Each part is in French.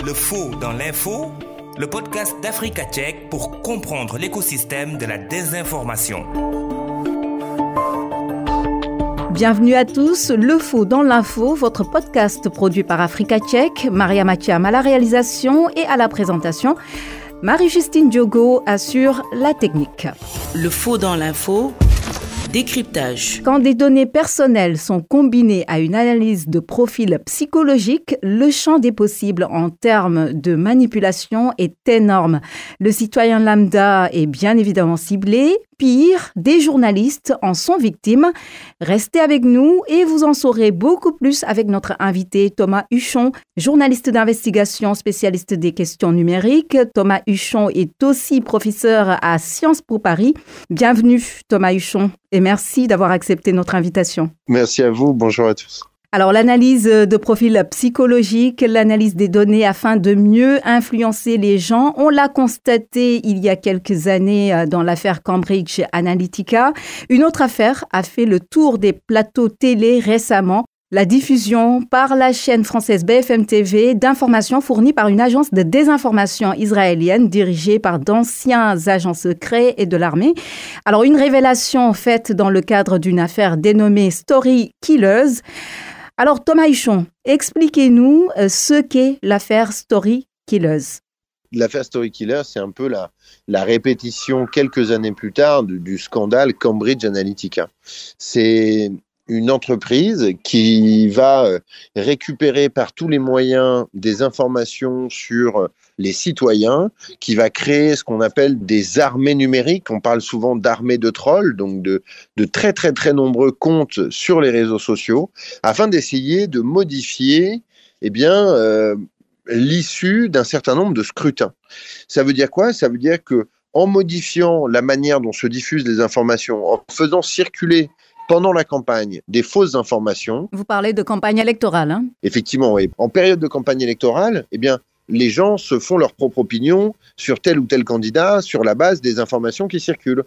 Le faux dans l'info, le podcast d'Africa Tchèque pour comprendre l'écosystème de la désinformation. Bienvenue à tous, Le Faux dans l'info, votre podcast produit par Africa Tchèque. Maria Mathiam à la réalisation et à la présentation. Marie-Justine Diogo assure la technique. Le faux dans l'info, décryptage. Quand des données personnelles sont combinées à une analyse de profil psychologique, le champ des possibles en termes de manipulation est énorme. Le citoyen lambda est bien évidemment ciblé. Pire, des journalistes en sont victimes. Restez avec nous et vous en saurez beaucoup plus avec notre invité Thomas Huchon, journaliste d'investigation spécialiste des questions numériques. Thomas Huchon est aussi professeur à Sciences Po Paris. Bienvenue Thomas Huchon et merci d'avoir accepté notre invitation. Merci à vous, bonjour à tous. Alors, l'analyse de profil psychologique, l'analyse des données afin de mieux influencer les gens, on l'a constaté il y a quelques années dans l'affaire Cambridge Analytica. Une autre affaire a fait le tour des plateaux télé récemment. La diffusion par la chaîne française BFM TV d'informations fournies par une agence de désinformation israélienne dirigée par d'anciens agents secrets et de l'armée. Alors, une révélation faite dans le cadre d'une affaire dénommée Story Killers. Alors, Thomas Huchon, expliquez-nous ce qu'est l'affaire Story Killers. L'affaire Story Killers, c'est un peu la répétition quelques années plus tard du scandale Cambridge Analytica. C'est une entreprise qui va récupérer par tous les moyens des informations sur les citoyens, qui va créer ce qu'on appelle des armées numériques. On parle souvent d'armées de trolls, donc de très très très nombreux comptes sur les réseaux sociaux, afin d'essayer de modifier l'issue d'un certain nombre de scrutins. Ça veut dire quoi ? Ça veut dire que en modifiant la manière dont se diffusent les informations, en faisant circuler pendant la campagne des fausses informations. Vous parlez de campagne électorale, hein ? Effectivement, oui. En période de campagne électorale, les gens se font leur propre opinion sur tel ou tel candidat sur la base des informations qui circulent.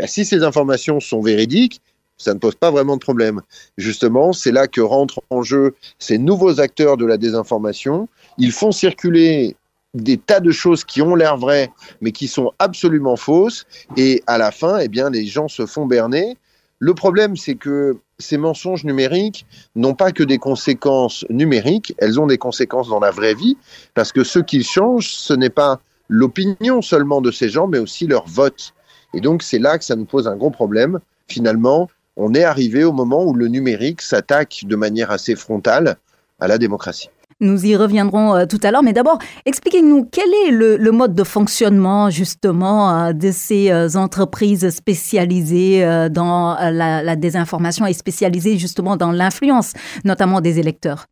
Si ces informations sont véridiques, ça ne pose pas vraiment de problème. Justement, c'est là que rentrent en jeu ces nouveaux acteurs de la désinformation. Ils font circuler des tas de choses qui ont l'air vraies, mais qui sont absolument fausses. Et à la fin, les gens se font berner. Le problème, c'est que ces mensonges numériques n'ont pas que des conséquences numériques, elles ont des conséquences dans la vraie vie, parce que ce qui change, ce n'est pas l'opinion seulement de ces gens, mais aussi leur vote. Et donc, c'est là que ça nous pose un gros problème. Finalement, on est arrivé au moment où le numérique s'attaque de manière assez frontale à la démocratie. Nous y reviendrons tout à l'heure, mais d'abord, expliquez-nous quel est le mode de fonctionnement justement de ces entreprises spécialisées dans la désinformation et spécialisées justement dans l'influence, notamment des électeurs.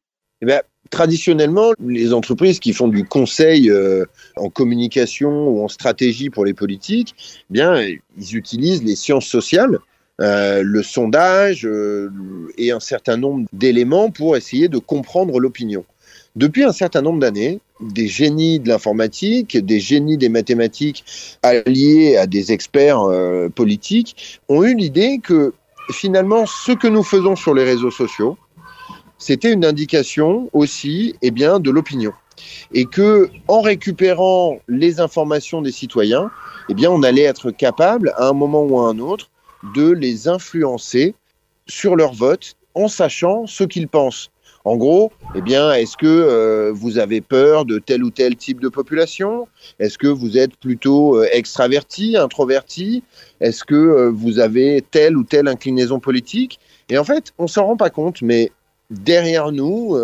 Traditionnellement, les entreprises qui font du conseil en communication ou en stratégie pour les politiques, ils utilisent les sciences sociales, le sondage et un certain nombre d'éléments pour essayer de comprendre l'opinion. Depuis un certain nombre d'années, des génies de l'informatique, des génies des mathématiques alliés à des experts politiques ont eu l'idée que finalement, ce que nous faisons sur les réseaux sociaux, c'était une indication aussi de l'opinion. Et que en récupérant les informations des citoyens, on allait être capable, à un moment ou à un autre, de les influencer sur leur vote en sachant ce qu'ils pensent. En gros, est-ce que vous avez peur de tel ou tel type de population ? Est-ce que vous êtes plutôt extraverti, introverti ? Est-ce que vous avez telle ou telle inclinaison politique ? Et en fait, on ne s'en rend pas compte, mais derrière nous,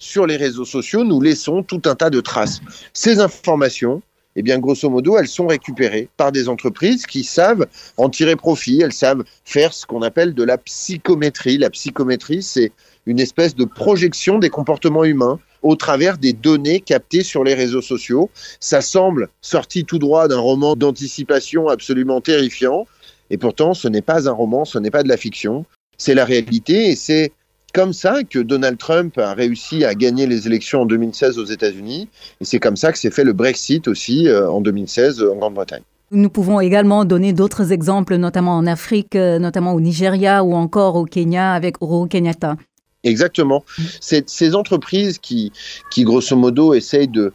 sur les réseaux sociaux, nous laissons tout un tas de traces. Ces informations, grosso modo, elles sont récupérées par des entreprises qui savent en tirer profit. Elles savent faire ce qu'on appelle de la psychométrie. La psychométrie, c'est une espèce de projection des comportements humains au travers des données captées sur les réseaux sociaux. Ça semble sorti tout droit d'un roman d'anticipation absolument terrifiant. Et pourtant, ce n'est pas un roman, ce n'est pas de la fiction. C'est la réalité et c'est comme ça que Donald Trump a réussi à gagner les élections en 2016 aux États-Unis. Et c'est comme ça que s'est fait le Brexit aussi en 2016 en Grande-Bretagne. Nous pouvons également donner d'autres exemples, notamment en Afrique, notamment au Nigeria ou encore au Kenya avec Uhuru Kenyatta. Exactement. Ces entreprises qui grosso modo essayent de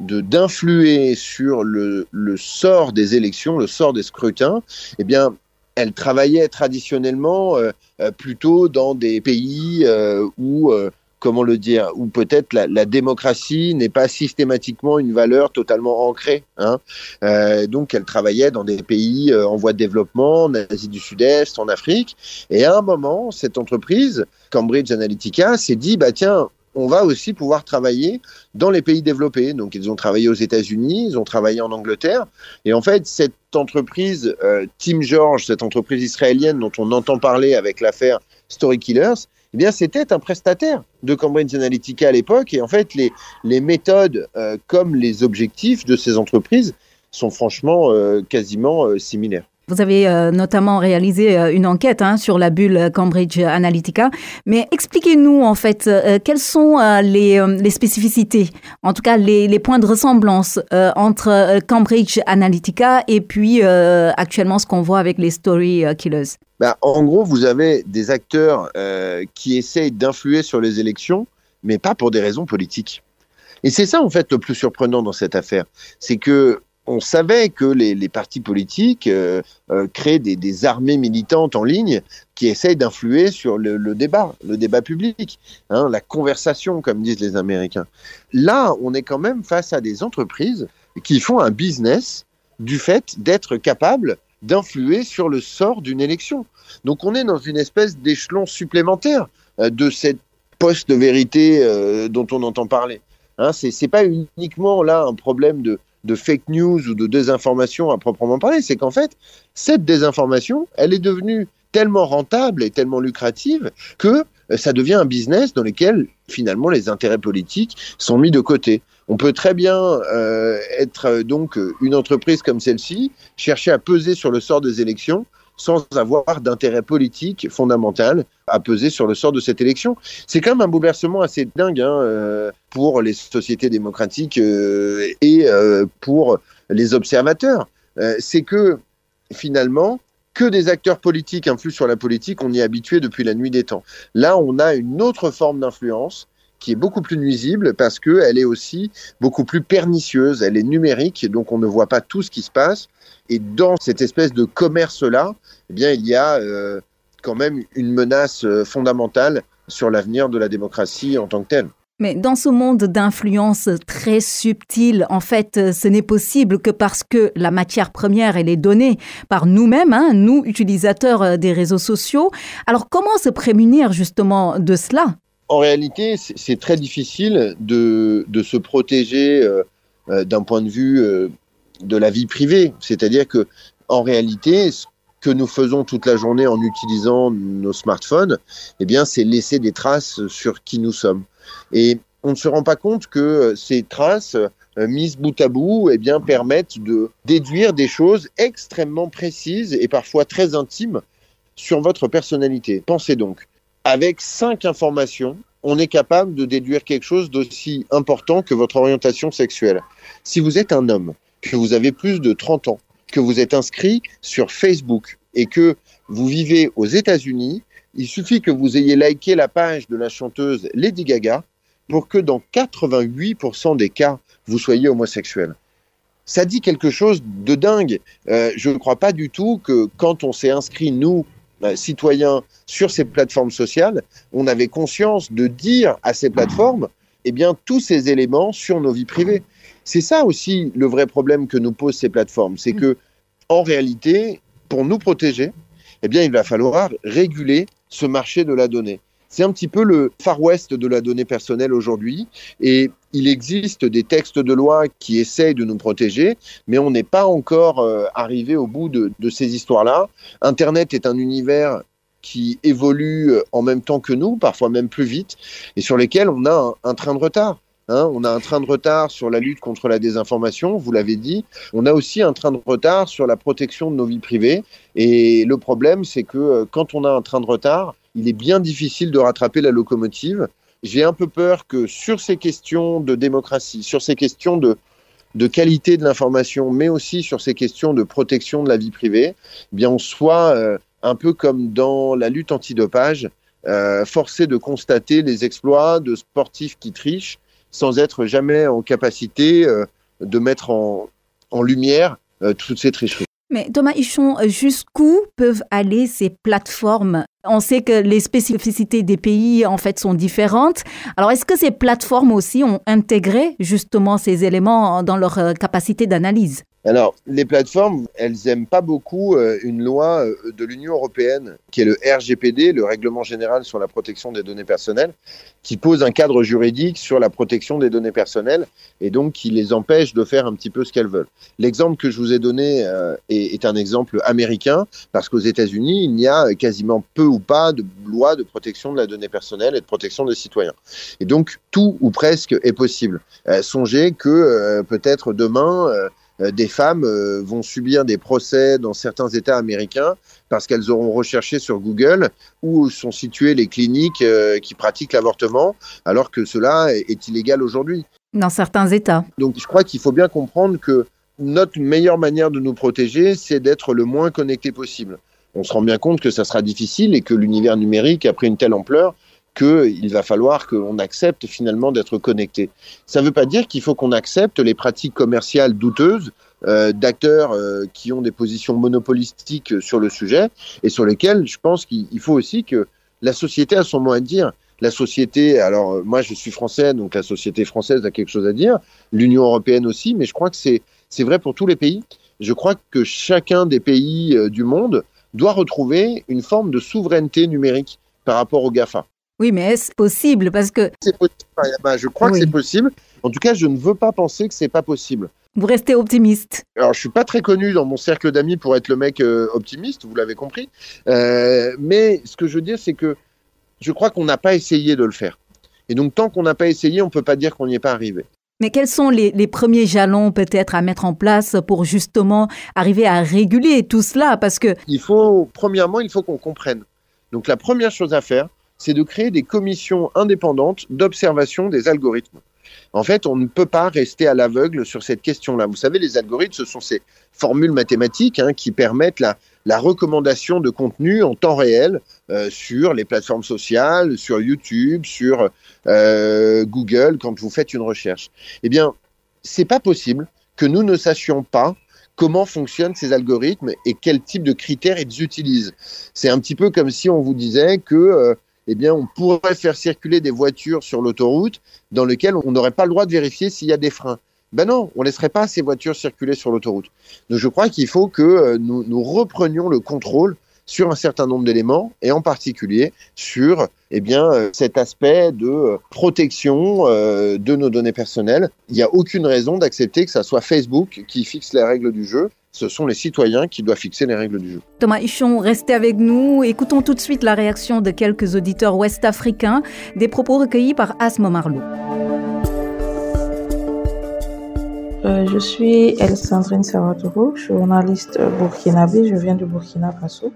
d'influer sur le sort des élections, le sort des scrutins, eh bien, elle travaillait traditionnellement plutôt dans des pays où où peut-être la démocratie n'est pas systématiquement une valeur totalement ancrée. Donc, elle travaillait dans des pays en voie de développement, en Asie du Sud-Est, en Afrique. Et à un moment, cette entreprise, Cambridge Analytica, s'est dit, tiens, on va aussi pouvoir travailler dans les pays développés. Donc, ils ont travaillé aux États-Unis, ils ont travaillé en Angleterre. Et en fait, cette entreprise, Tim George, cette entreprise israélienne dont on entend parler avec l'affaire Story Killers, eh bien, c'était un prestataire de Cambridge Analytica à l'époque. Et en fait, les méthodes comme les objectifs de ces entreprises sont franchement quasiment similaires. Vous avez notamment réalisé une enquête sur la bulle Cambridge Analytica. Mais expliquez-nous en fait quelles sont les spécificités, en tout cas les points de ressemblance entre Cambridge Analytica et puis actuellement ce qu'on voit avec les Story Killers. En gros, vous avez des acteurs qui essayent d'influer sur les élections, mais pas pour des raisons politiques. Et c'est ça en fait le plus surprenant dans cette affaire, c'est que on savait que les partis politiques créent des armées militantes en ligne qui essayent d'influer sur le débat public, la conversation, comme disent les Américains. Là, on est quand même face à des entreprises qui font un business du fait d'être capables d'influer sur le sort d'une élection. Donc on est dans une espèce d'échelon supplémentaire de cette post-vérité dont on entend parler. C'est pas uniquement là un problème de fake news ou de désinformation à proprement parler, c'est qu'en fait, cette désinformation, elle est devenue tellement rentable et tellement lucrative que ça devient un business dans lequel, finalement, les intérêts politiques sont mis de côté. On peut très bien être donc une entreprise comme celle-ci, chercher à peser sur le sort des élections sans avoir d'intérêt politique fondamental à peser sur le sort de cette élection. C'est quand même un bouleversement assez dingue pour les sociétés démocratiques et pour les observateurs. C'est que, finalement, que des acteurs politiques influent sur la politique, on y est habitué depuis la nuit des temps. Là, on a une autre forme d'influence qui est beaucoup plus nuisible parce qu'elle est aussi beaucoup plus pernicieuse, elle est numérique, et donc on ne voit pas tout ce qui se passe. Et dans cette espèce de commerce-là, eh bien, il y a quand même une menace fondamentale sur l'avenir de la démocratie en tant que telle. Mais dans ce monde d'influence très subtil, en fait, ce n'est possible que parce que la matière première, elle est donnée par nous-mêmes, nous, utilisateurs des réseaux sociaux. Alors, comment se prémunir justement de cela ? En réalité, c'est très difficile de se protéger d'un point de vue de la vie privée. C'est-à-dire que, en réalité, ce que nous faisons toute la journée en utilisant nos smartphones, eh bien, c'est laisser des traces sur qui nous sommes. Et on ne se rend pas compte que ces traces, mises bout à bout, eh bien, permettent de déduire des choses extrêmement précises et parfois très intimes sur votre personnalité. Pensez donc. Avec 5 informations, on est capable de déduire quelque chose d'aussi important que votre orientation sexuelle. Si vous êtes un homme, que vous avez plus de 30 ans, que vous êtes inscrit sur Facebook et que vous vivez aux États-Unis, il suffit que vous ayez liké la page de la chanteuse Lady Gaga pour que dans 88% des cas, vous soyez homosexuel. Ça dit quelque chose de dingue. Je ne crois pas du tout que quand on s'est inscrit, nous, citoyens, sur ces plateformes sociales, on avait conscience de dire à ces plateformes eh bien, tous ces éléments sur nos vies privées. C'est ça aussi le vrai problème que nous posent ces plateformes. C'est que, en réalité, pour nous protéger, eh bien, il va falloir réguler ce marché de la donnée. C'est un petit peu le Far West de la donnée personnelle aujourd'hui. Et il existe des textes de loi qui essayent de nous protéger, mais on n'est pas encore arrivé au bout de ces histoires-là. Internet est un univers qui évolue en même temps que nous, parfois même plus vite, et sur lesquels on a un train de retard. On a un train de retard sur la lutte contre la désinformation, vous l'avez dit. On a aussi un train de retard sur la protection de nos vies privées. Et le problème, c'est que quand on a un train de retard, il est bien difficile de rattraper la locomotive. J'ai un peu peur que sur ces questions de démocratie, sur ces questions de qualité de l'information, mais aussi sur ces questions de protection de la vie privée, eh bien on soit un peu comme dans la lutte antidopage, forcé de constater les exploits de sportifs qui trichent sans être jamais en capacité de mettre en lumière toutes ces tricheries. Mais Thomas Hichon, jusqu'où peuvent aller ces plateformes ? On sait que les spécificités des pays, en fait, sont différentes. Alors, est-ce que ces plateformes aussi ont intégré justement ces éléments dans leur capacité d'analyse ? Alors, les plateformes, elles n'aiment pas beaucoup une loi de l'Union européenne, qui est le RGPD, le Règlement général sur la protection des données personnelles, qui pose un cadre juridique sur la protection des données personnelles et donc qui les empêche de faire un petit peu ce qu'elles veulent. L'exemple que je vous ai donné est un exemple américain, parce qu'aux États-Unis, il n'y a quasiment peu ou pas de loi de protection de la donnée personnelle et de protection des citoyens. Et donc, tout ou presque est possible. Songez que peut-être demain... des femmes vont subir des procès dans certains États américains parce qu'elles auront recherché sur Google où sont situées les cliniques qui pratiquent l'avortement, alors que cela est illégal aujourd'hui. Dans certains États. Donc je crois qu'il faut bien comprendre que notre meilleure manière de nous protéger, c'est d'être le moins connecté possible. On se rend bien compte que ça sera difficile et que l'univers numérique a pris une telle ampleur qu'il va falloir qu'on accepte finalement d'être connecté. Ça ne veut pas dire qu'il faut qu'on accepte les pratiques commerciales douteuses d'acteurs qui ont des positions monopolistiques sur le sujet et sur lesquelles je pense qu'il faut aussi que la société a son mot à dire. La société, alors moi je suis français, donc la société française a quelque chose à dire, l'Union européenne aussi, mais je crois que c'est vrai pour tous les pays. Je crois que chacun des pays du monde doit retrouver une forme de souveraineté numérique par rapport aux GAFA. Oui, mais est-ce possible ? Parce que... C'est possible, je crois que c'est possible. En tout cas, je ne veux pas penser que c'est pas possible. Vous restez optimiste. Alors, je suis pas très connu dans mon cercle d'amis pour être le mec optimiste, vous l'avez compris. Mais ce que je veux dire, c'est que je crois qu'on n'a pas essayé de le faire. Et donc, tant qu'on n'a pas essayé, on peut pas dire qu'on n'y est pas arrivé. Mais quels sont les premiers jalons peut-être à mettre en place pour justement arriver à réguler tout cela ? Parce que... Premièrement, il faut qu'on comprenne. Donc, la première chose à faire, c'est de créer des commissions indépendantes d'observation des algorithmes. En fait, on ne peut pas rester à l'aveugle sur cette question-là. Vous savez, les algorithmes, ce sont ces formules mathématiques qui permettent la recommandation de contenu en temps réel sur les plateformes sociales, sur YouTube, sur Google, quand vous faites une recherche. Eh bien, c'est pas possible que nous ne sachions pas comment fonctionnent ces algorithmes et quel type de critères ils utilisent. C'est un petit peu comme si on vous disait que... on pourrait faire circuler des voitures sur l'autoroute dans lesquelles on n'aurait pas le droit de vérifier s'il y a des freins. Ben non, on ne laisserait pas ces voitures circuler sur l'autoroute. Donc je crois qu'il faut que nous reprenions le contrôle sur un certain nombre d'éléments et en particulier sur cet aspect de protection de nos données personnelles. Il n'y a aucune raison d'accepter que ça soit Facebook qui fixe les règles du jeu. Ce sont les citoyens qui doivent fixer les règles du jeu. Thomas Hichon, restez avec nous. Écoutons tout de suite la réaction de quelques auditeurs ouest-africains, des propos recueillis par Asma Marlou. Je suis Elsandrine Saratoro, journaliste burkinabé, je viens de Burkina Faso.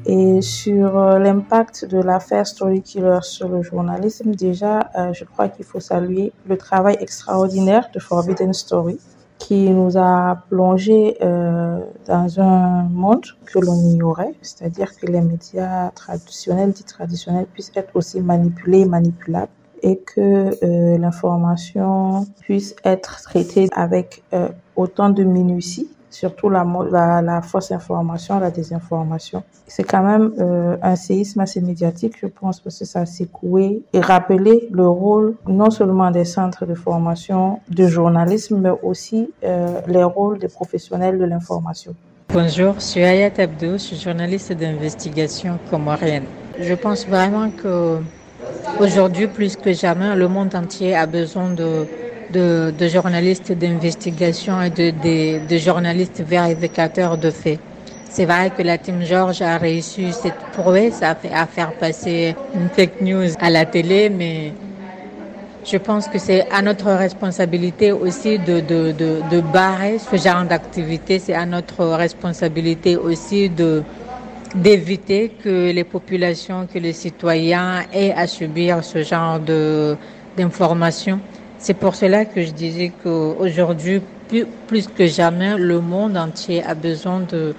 Et sur l'impact de l'affaire Storykiller sur le journalisme, déjà, je crois qu'il faut saluer le travail extraordinaire de Forbidden Story, qui nous a plongé dans un monde que l'on ignorait, c'est-à-dire que les médias dits traditionnels, puissent être aussi manipulés et manipulables et que l'information puisse être traitée avec autant de minutie, surtout la fausse information, la désinformation. C'est quand même un séisme assez médiatique, je pense, parce que ça a secoué et rappelé le rôle non seulement des centres de formation de journalisme, mais aussi les rôles des professionnels de l'information. Bonjour, je suis Ayat Abdou, je suis journaliste d'investigation comorienne. Je pense vraiment qu'aujourd'hui, plus que jamais, le monde entier a besoin de journalistes d'investigation et de journalistes vérificateurs de faits. C'est vrai que la Team George a réussi cette prouesse à faire passer une fake news à la télé, mais je pense que c'est à notre responsabilité aussi de barrer ce genre d'activité. C'est à notre responsabilité aussi d'éviter que les populations, que les citoyens aient à subir ce genre d'informations. C'est pour cela que je disais qu'aujourd'hui, plus que jamais, le monde entier a besoin de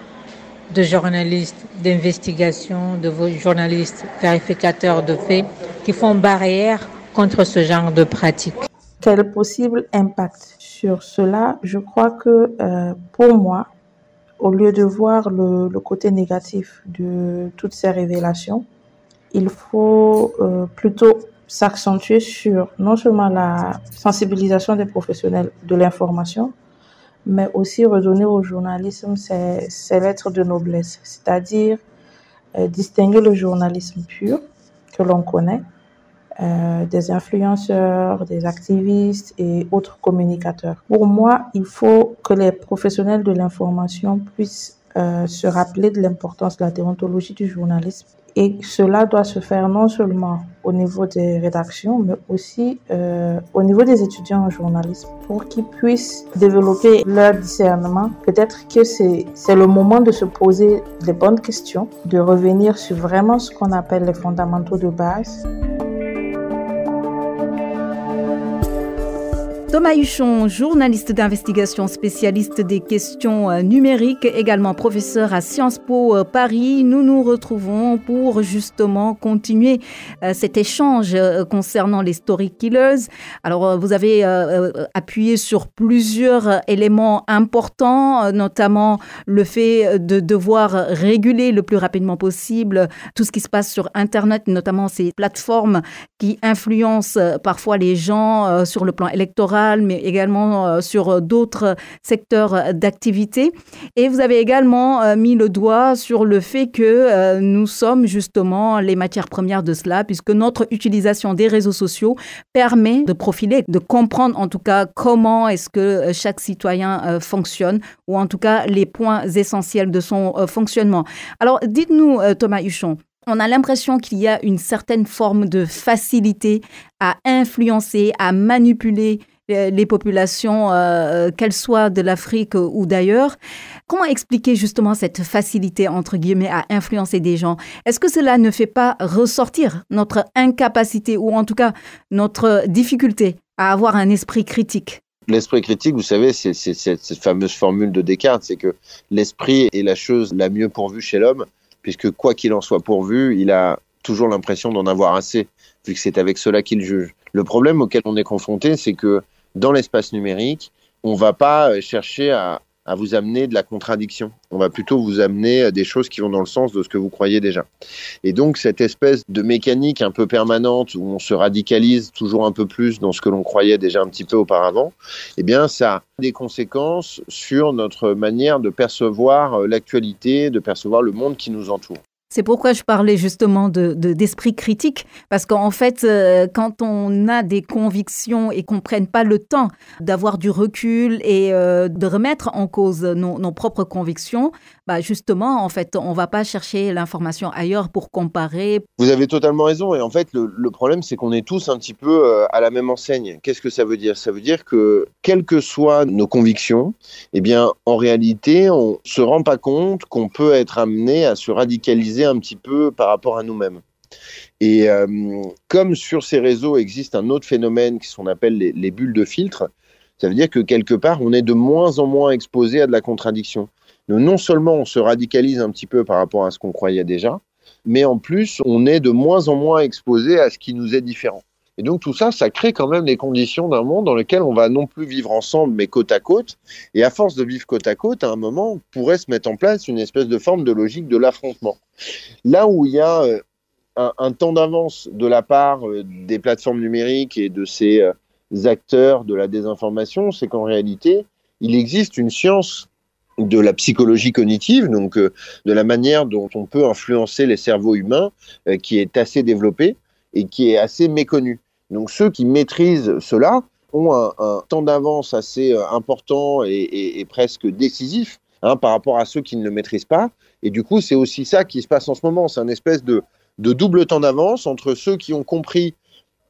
journalistes d'investigation, de journalistes vérificateurs de faits qui font barrière contre ce genre de pratiques. quel possible impact sur cela? Je crois que pour moi, au lieu de voir le côté négatif de toutes ces révélations, il faut plutôt s'accentuer sur non seulement la sensibilisation des professionnels de l'information, mais aussi redonner au journalisme ses lettres de noblesse, c'est-à-dire distinguer le journalisme pur que l'on connaît, des influenceurs, des activistes et autres communicateurs. Pour moi, il faut que les professionnels de l'information puissent se rappeler de l'importance de la déontologie du journalisme. Et cela doit se faire non seulement au niveau des rédactions, mais aussi au niveau des étudiants en journalisme, pour qu'ils puissent développer leur discernement. Peut-être que c'est le moment de se poser les bonnes questions, de revenir sur vraiment ce qu'on appelle les fondamentaux de base. Thomas Huchon, journaliste d'investigation, spécialiste des questions numériques, également professeur à Sciences Po Paris. Nous nous retrouvons pour justement continuer cet échange concernant les story killers. Alors, vous avez appuyé sur plusieurs éléments importants, notamment le fait de devoir réguler le plus rapidement possible tout ce qui se passe sur Internet, notamment ces plateformes qui influencent parfois les gens sur le plan électoral, mais également sur d'autres secteurs d'activité. Et vous avez également mis le doigt sur le fait que nous sommes justement les matières premières de cela, puisque notre utilisation des réseaux sociaux permet de profiler, de comprendre en tout cas comment est-ce que chaque citoyen fonctionne, ou en tout cas les points essentiels de son fonctionnement. Alors, dites-nous, Thomas Huchon, on a l'impression qu'il y a une certaine forme de facilité à influencer, à manipuler les populations, qu'elles soient de l'Afrique ou d'ailleurs. Comment expliquer justement cette facilité, entre guillemets, à influencer des gens? Est-ce que cela ne fait pas ressortir notre incapacité ou en tout cas notre difficulté à avoir un esprit critique? L'esprit critique, vous savez, c'est cette fameuse formule de Descartes, c'est que l'esprit est la chose la mieux pourvue chez l'homme, puisque quoi qu'il en soit pourvu, il a toujours l'impression d'en avoir assez, vu que c'est avec cela qu'il juge. Le problème auquel on est confronté, c'est que dans l'espace numérique, on ne va pas chercher à vous amener de la contradiction. On va plutôt vous amener des choses qui vont dans le sens de ce que vous croyez déjà. Et donc, cette espèce de mécanique un peu permanente où on se radicalise toujours un peu plus dans ce que l'on croyait déjà un petit peu auparavant, eh bien, ça a des conséquences sur notre manière de percevoir l'actualité, de percevoir le monde qui nous entoure. C'est pourquoi je parlais justement d'esprit critique, parce qu'en fait, quand on a des convictions et qu'on ne prenne pas le temps d'avoir du recul et de remettre en cause nos propres convictions, bah justement, en fait, on ne va pas chercher l'information ailleurs pour comparer. Vous avez totalement raison. Et en fait, le problème, c'est qu'on est tous un petit peu à la même enseigne. Qu'est-ce que ça veut dire? Ça veut dire que, quelles que soient nos convictions, eh bien, en réalité, on ne se rend pas compte qu'on peut être amené à se radicaliser un petit peu par rapport à nous-mêmes. Et comme sur ces réseaux existe un autre phénomène qui qu'on appelle les bulles de filtre, ça veut dire que quelque part, on est de moins en moins exposé à de la contradiction. Donc, non seulement on se radicalise un petit peu par rapport à ce qu'on croyait déjà, mais en plus, on est de moins en moins exposé à ce qui nous est différent. Et donc tout ça, ça crée quand même les conditions d'un monde dans lequel on va non plus vivre ensemble, mais côte à côte. Et à force de vivre côte à côte, à un moment, pourrait se mettre en place une espèce de forme de logique de l'affrontement. Là où il y a un temps d'avance de la part des plateformes numériques et de ces acteurs de la désinformation, c'est qu'en réalité, il existe une science de la psychologie cognitive, donc de la manière dont on peut influencer les cerveaux humains, qui est assez développée et qui est assez méconnue. Donc ceux qui maîtrisent cela ont un temps d'avance assez important et presque décisif par rapport à ceux qui ne le maîtrisent pas. Et du coup, c'est aussi ça qui se passe en ce moment. C'est une espèce de double temps d'avance entre ceux qui ont compris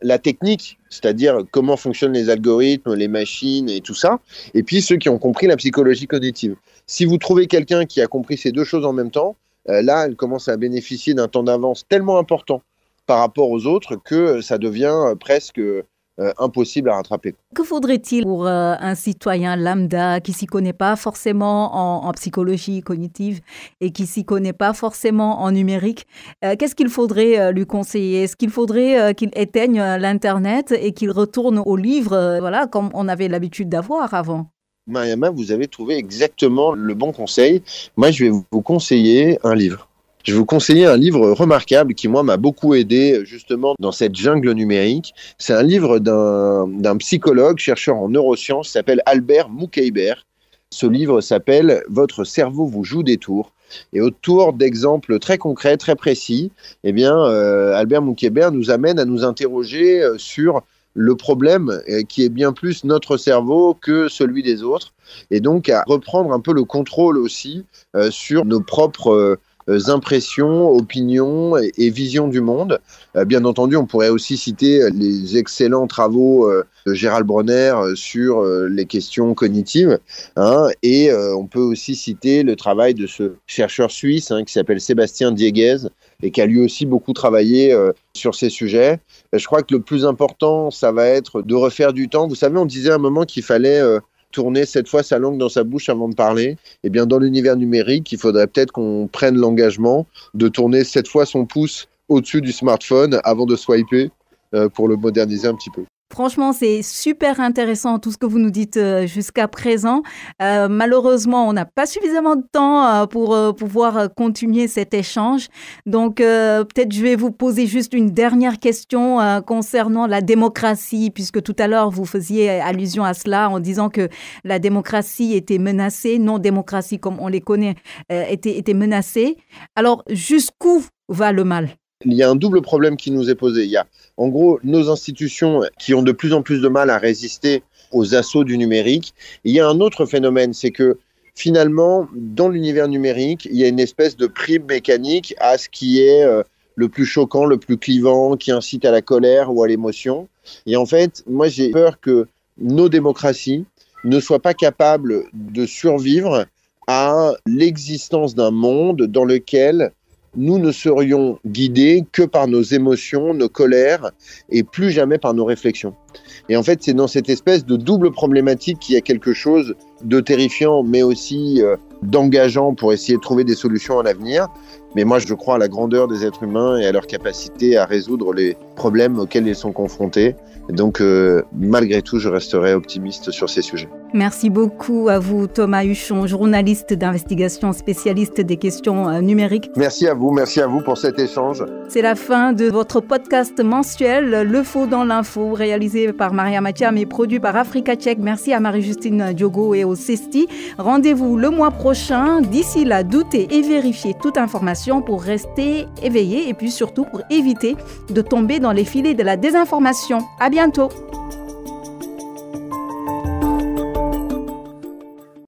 la technique, c'est-à-dire comment fonctionnent les algorithmes, les machines et tout ça, et puis ceux qui ont compris la psychologie cognitive. Si vous trouvez quelqu'un qui a compris ces deux choses en même temps, là, elle commence à bénéficier d'un temps d'avance tellement important par rapport aux autres que ça devient presque impossible à rattraper. Que faudrait-il pour un citoyen lambda qui ne s'y connaît pas forcément en psychologie cognitive et qui ne s'y connaît pas forcément en numérique? Qu'est-ce qu'il faudrait lui conseiller? Est-ce qu'il faudrait qu'il éteigne l'Internet et qu'il retourne aux livres, voilà, comme on avait l'habitude d'avoir avant? Mariama, vous avez trouvé exactement le bon conseil. Moi, je vais vous conseiller un livre. Je vais vous conseiller un livre remarquable qui, moi, m'a beaucoup aidé justement dans cette jungle numérique. C'est un livre d'un psychologue, chercheur en neurosciences, qui s'appelle Albert Moukaïber. Ce livre s'appelle « Votre cerveau vous joue des tours ». Et autour d'exemples très concrets, très précis, eh bien, Albert Moukaïber nous amène à nous interroger sur le problème qui est bien plus notre cerveau que celui des autres. Et donc, à reprendre un peu le contrôle aussi sur nos propres impressions, opinions et visions du monde. Bien entendu, on pourrait aussi citer les excellents travaux de Gérald Bronner sur les questions cognitives. Et on peut aussi citer le travail de ce chercheur suisse qui s'appelle Sébastien Dieguez et qui a lui aussi beaucoup travaillé sur ces sujets. Je crois que le plus important, ça va être de refaire du temps. Vous savez, on disait à un moment qu'il fallait tourner cette fois sa langue dans sa bouche avant de parler. Eh bien, dans l'univers numérique, il faudrait peut-être qu'on prenne l'engagement de tourner cette fois son pouce au-dessus du smartphone avant de swiper pour le moderniser un petit peu. Franchement, c'est super intéressant tout ce que vous nous dites jusqu'à présent. Malheureusement, on n'a pas suffisamment de temps pour pouvoir continuer cet échange. Donc, peut-être je vais vous poser juste une dernière question concernant la démocratie, puisque tout à l'heure, vous faisiez allusion à cela en disant que la démocratie était menacée, non-démocratie comme on les connaît était menacée. Alors, jusqu'où va le mal ? Il y a un double problème qui nous est posé. Il y a, en gros, nos institutions qui ont de plus en plus de mal à résister aux assauts du numérique. Il y a un autre phénomène, c'est que finalement, dans l'univers numérique, il y a une espèce de prime mécanique à ce qui est le plus choquant, le plus clivant, qui incite à la colère ou à l'émotion. Et en fait, moi, j'ai peur que nos démocraties ne soient pas capables de survivre à l'existence d'un monde dans lequel nous ne serions guidés que par nos émotions, nos colères, et plus jamais par nos réflexions. Et en fait, c'est dans cette espèce de double problématique qu'il y a quelque chose de terrifiant, mais aussi d'engageant pour essayer de trouver des solutions à l'avenir. Mais moi, je crois à la grandeur des êtres humains et à leur capacité à résoudre les problèmes auxquels ils sont confrontés. Et donc, malgré tout, je resterai optimiste sur ces sujets. Merci beaucoup à vous, Thomas Huchon, journaliste d'investigation, spécialiste des questions numériques. Merci à vous pour cet échange. C'est la fin de votre podcast mensuel, Le Faux dans l'info, réalisé par Maria Mathiam et produit par Africa Check. Merci à Marie-Justine Diogo et au CESTI. Rendez-vous le mois prochain. D'ici là, doutez et vérifiez toute information pour rester éveillé et puis surtout pour éviter de tomber dans les filets de la désinformation. À bientôt.